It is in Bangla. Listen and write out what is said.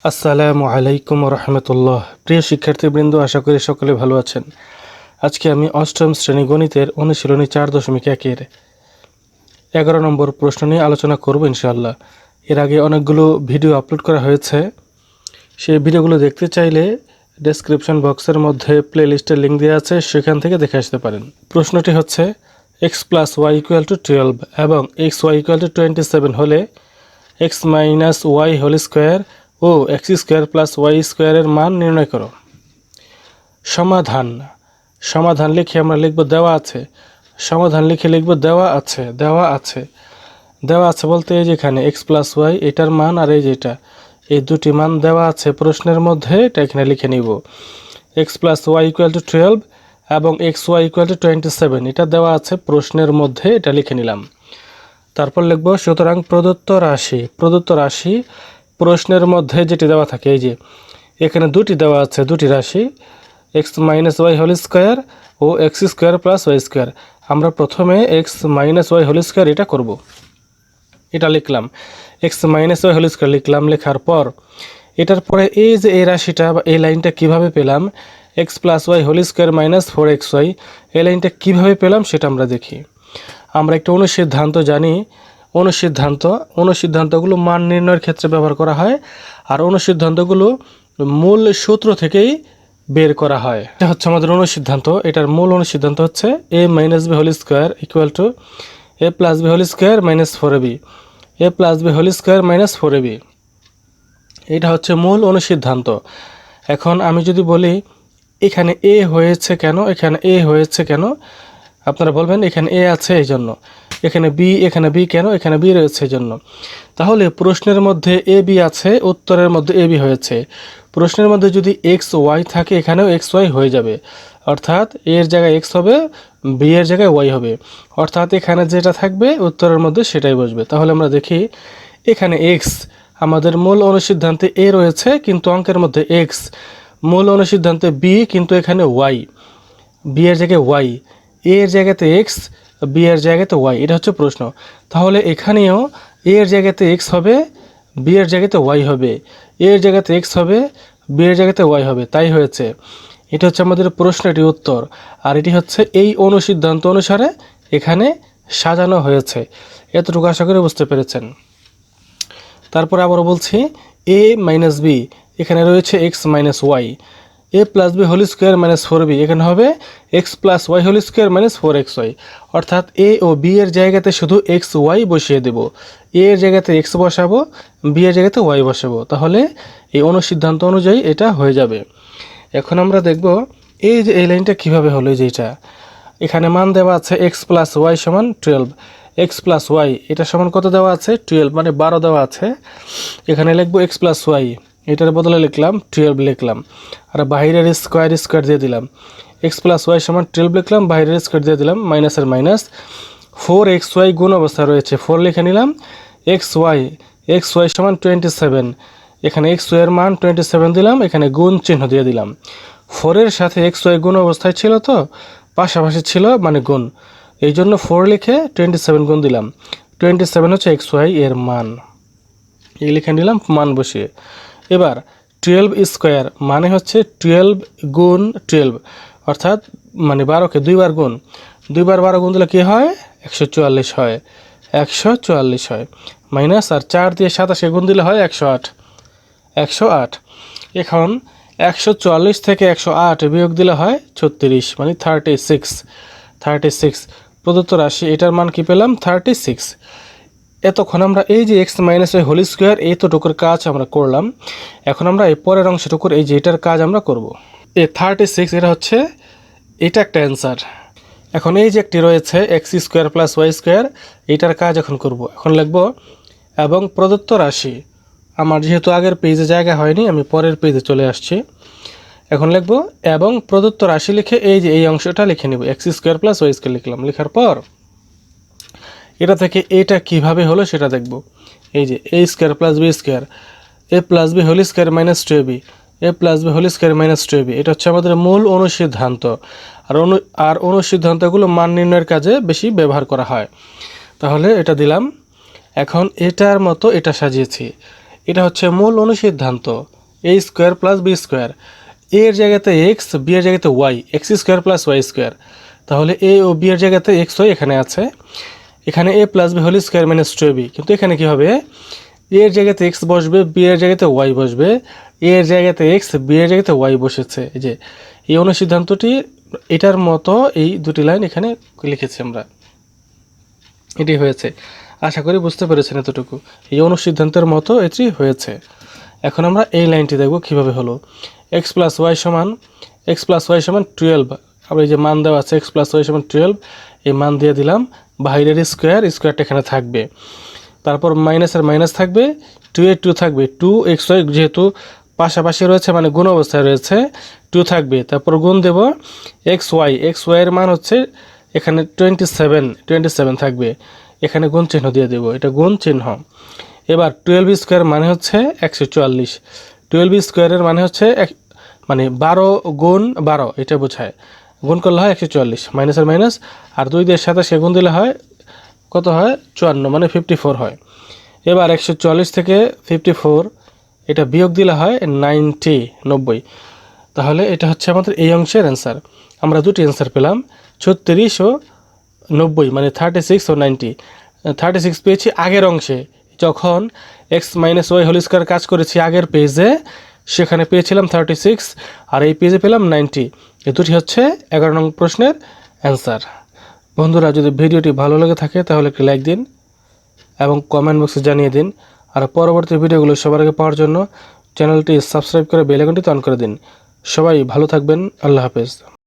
আসসালামু আলাইকুম রহমতুল্লাহ। প্রিয় শিক্ষার্থীবৃন্দ, আশা করি সকলে ভালো আছেন। আজকে আমি অষ্টম শ্রেণী গণিতের অনুশীলনী 4.1-এর 11 নম্বর প্রশ্ন নিয়ে আলোচনা করব ইনশাআল্লাহ। এর আগে অনেকগুলো ভিডিও আপলোড করা হয়েছে। সেই ভিডিওগুলো দেখতে চাইলে ডেসক্রিপশন বক্সের মধ্যে প্লেলিস্টের লিঙ্ক দেওয়া আছে, সেখান থেকে দেখে আসতে পারেন। প্রশ্নটি হচ্ছে x + y = 12 এবং x y = 27 হলে x - y হোল স্কয়ার ও x² + y² এর মান নির্ণয় করো। সমাধান লিখে আমরা লিখব দেওয়া আছে। সমাধান লিখে লিখব দেওয়া আছে বলতে এই যেখানে x + y এটার মান আর এই যেটা, এই দুটি মান দেওয়া আছে প্রশ্নের মধ্যে, এটা এখানে লিখে নিব। x + y = 12 এবং x y = 27 এটা দেওয়া আছে প্রশ্নের মধ্যে, এটা লিখে নিলাম। তারপর লিখব সুতরাং প্রদত্ত রাশি প্রশ্নের মধ্যে যেটি দেওয়া থাকে, এই যে এখানে দুটি দেওয়া আছে, দুটি রাশি x - y হোল স্কয়ার ও x² + y²। আমরা প্রথমে x - y হোল স্কয়ার এটা করব, এটা লিখলাম। x - y হোল স্কয়ার লিখলাম। লেখার পর এটার পরে এই যে এই রাশিটা বা এই লাইনটা কিভাবে পেলাম, x + y whole square - 4xy, এই লাইনটা কিভাবে পেলাম সেটা আমরা দেখি। আমরা একটা অনুসিদ্ধান্ত জানি। অনুসিদ্ধান্তগুলো মান নির্ণয়ের ক্ষেত্রে ব্যবহার করা হয়, আর অনুসিদ্ধান্তগুলো মূল সূত্র থেকেই বের করা হয়। এটা হচ্ছে আমাদের অনুসিদ্ধান্ত। এটার মূল অনুসিদ্ধান্ত হচ্ছে a - b whole square equal to a + b whole square - 4ab, a + b whole square - 4ab। এটা হচ্ছে মূল অনুসিদ্ধান্ত। এখন আমি যদি বলি এখানে a হয়েছে কেন, আপনারা বলবেন এখানে a আছে এই জন্য, এখানে b কেন, এখানে b রয়েছে এই জন্য। তাহলে প্রশ্নের মধ্যে a b আছে, উত্তরের মধ্যে a b হয়েছে। প্রশ্নের মধ্যে যদি x y থাকে, এখানেও x y হয়ে যাবে, অর্থাৎ a এর জায়গায় x হবে, b এর জায়গায় y হবে, অর্থাৎ এখানে যেটা থাকবে উত্তরের মধ্যে সেটাই বসবে। তাহলে আমরা দেখি এখানে x, আমাদের মূল অনুসিদ্ধান্তে a রয়েছে কিন্তু অঙ্কের মধ্যে x, মূল অনুসিদ্ধান্তে b কিন্তু এখানে y, b এর জায়গায় y, a এর জায়গাতে x, b এর জায়গাতে y, এটা হচ্ছে প্রশ্ন। তাহলে এখানেও a এর জায়গাতে x হবে, b এর জায়গাতে y হবে, a এর জায়গাতে x হবে, b এর জায়গাতে y হবে, তাই হয়েছে। এটা হচ্ছে আমাদের প্রশ্নটির উত্তর, আর এটি হচ্ছে এই অনুসিদ্ধান্ত অনুসারে এখানে সাজানো হয়েছে। এতটুকু আশা করি বুঝতে পেরেছেন। তারপর আবার বলছি a - b, এখানে রয়েছে x - y, a + b whole square - 4b, এখানে হবে x + y whole square - 4xy, অর্থাৎ a ও b এর জায়গাতে শুধু x y বসিয়ে দেব, a এর জায়গাতে x বসাবো, b এর জায়গাতে y বসাবো, তাহলে এই অনুসিদ্ধান্ত অনুযায়ী এটা হয়ে যাবে। এখন আমরা দেখব এই যে এই লাইনটা কিভাবে হলো। যে এটা এখানে মান দেওয়া আছে x + y = 12, x + y এটা সমান কত দেওয়া আছে, 12 মানে 12 দেওয়া আছে। এখানে লিখব x + y, এটার বদলে লিখলাম 12 লিখলাম, আর বাইরের স্কয়ার দিয়ে দিলাম। x + y = 12 লিখলাম, বাইরের স্কয়ার দিয়ে দিলাম, মাইনাসের মাইনাস। 4xy গুণ অবস্থা রয়েছে, 4 লিখে নিলাম। xy = 27, এখানে xy এর মান 27 দিলাম, এখানে গুণ চিহ্ন দিয়ে দিলাম। 4 এর সাথে xy গুণ অবস্থায় ছিল, তো পাশাপাশি ছিল মানে গুণ, এই জন্য 4 লিখে 27 গুণ দিলাম। 27 হচ্ছে xy এর মান, এই লিখে নিলাম মান বসিয়ে। এবার 12 স্কয়ার মানে হচ্ছে 12 গুণ 12, অর্থাৎ মানে 12কে 2 বার গুণ, 2 বার 12 গুণ দিলে কী হয়, 144 হয়, 144 হয়। মাইনাস আর 4 দিয়ে 27 গুণ দিলে হয় 108। এখন 144 থেকে 108 বিয়োগ দিলে হয় 36, মানে 36। প্রদত্ত রাশি এটার মান কি পেলাম, 36। এতক্ষণ আমরা এই যে x - y হোল স্কয়ার এতটুকুর কাজ আমরা করলাম। এখন আমরা এই পরের অংশটুকুর এই যে এটার কাজ আমরা করব। এই 36 এটা একটা অ্যান্সার। এখন এই যে একটি রয়েছে x² + y², এটার কাজ এখন করব। এখন লিখব এবং প্রদত্ত রাশি, আমার যেহেতু আগের পেজে জায়গা হয়নি, আমি পরের পেজে চলে আসছি। এখন লিখব এবং প্রদত্ত রাশি লিখে এই যে এই অংশটা লিখে নেব, x² + y² লিখলাম। লেখার পর এটা থেকে এটা কিভাবে হলো সেটা দেখব। এই যে a² + b², a + b whole square - 2ab, a + b whole square - 2ab, এটা হচ্ছে আমাদের মূল অনুসিদ্ধান্ত। আর অনুসিদ্ধান্তগুলো মান নির্ণয়ের কাজে বেশি ব্যবহার করা হয়। তাহলে এটা দিলাম। এখন এটার মতো এটা সাজিয়েছি, এটা হচ্ছে মূল অনুসিদ্ধান্ত a square plus b square, এর জায়গাতে এক্স, বি এর জায়গাতে y, x square plus y square. তাহলে এ ও বি এর জায়গাতে এক্স ওয়াই এখানে আছে, এখানে a plus b whole square minus 2ab, কিন্তু এখানে কি হবে, এর জায়গাতে এক্স বসবে, বি এর জায়গাতে ওয়াই বসবে, এর জায়গাতে এক্স, বি এর জায়গাতে ওয়াই বসেছে। এই যে এই অনুসিদ্ধান্তটি এটার মতো এই দুটি লাইন এখানে লিখেছি আমরা, এটি হয়েছে। আশা করি বুঝতে পেরেছেন এতটুকু, এই অনুসিদ্ধান্তের মতো এটি হয়েছে। এখন আমরা এই লাইনটি দেখব কিভাবে হলো। এক্স প্লাস ওয়াই সমান 12, আমরা এই যে মান দেওয়া আছে এক্স প্লাস ওয়াই সমান 12, এই মান দিয়ে দিলাম, বাইরের স্কোয়ারটা এখানে থাকবে, তারপর মাইনাসের মাইনাস থাকবে, 2 এর 2 থাকবে, 2xy যেহেতু পাশাপাশি রয়েছে মানে গুণ অবস্থায় রয়েছে, 2 থাকবে, তারপর গুণ দেব xy এর মান হচ্ছে এখানে 27 থাকবে, এখানে গুণ চিহ্ন দিয়ে দেব, এটা গুণ চিহ্ন। এবার 12 স্কোয়ার মানে হচ্ছে 144, 12 স্কোয়ারের মানে হচ্ছে মানে 12 গুণ 12 এটা বোঝায়, গুণ করলে হয় 144, মাইনাসের মাইনাস, আর 2 দিয়ে 27 গুণ দিলে হয় কত হয় 54, মানে 54 হয়। এবার 144 থেকে 54 এটা বিয়োগ দিলে হয় 90। তাহলে এটা হচ্ছে আমাদের এই অংশের অ্যান্সার। আমরা দুটি অ্যান্সার পেলাম, 36 ও 90, মানে 36 ও 90। 36 পেয়েছি আগের অংশে, যখন x minus y whole square কাজ করেছি আগের পেজে, সেখানে পেয়েছিলাম 36, আর এই পেজে পেলাম 90। এই দুটি হচ্ছে 11 নং প্রশ্নের অ্যান্সার। বন্ধুরা, যদি ভিডিওটি ভালো লেগে থাকে তাহলে একটি লাইক দিন এবং কমেন্ট বক্সে জানিয়ে দিন, আর পরবর্তী ভিডিওগুলো সবার আগে পাওয়ার জন্য চ্যানেলটি সাবস্ক্রাইব করে বেল আইকনটি অন করে দিন। সবাই ভালো থাকবেন, আল্লাহ হাফেজ।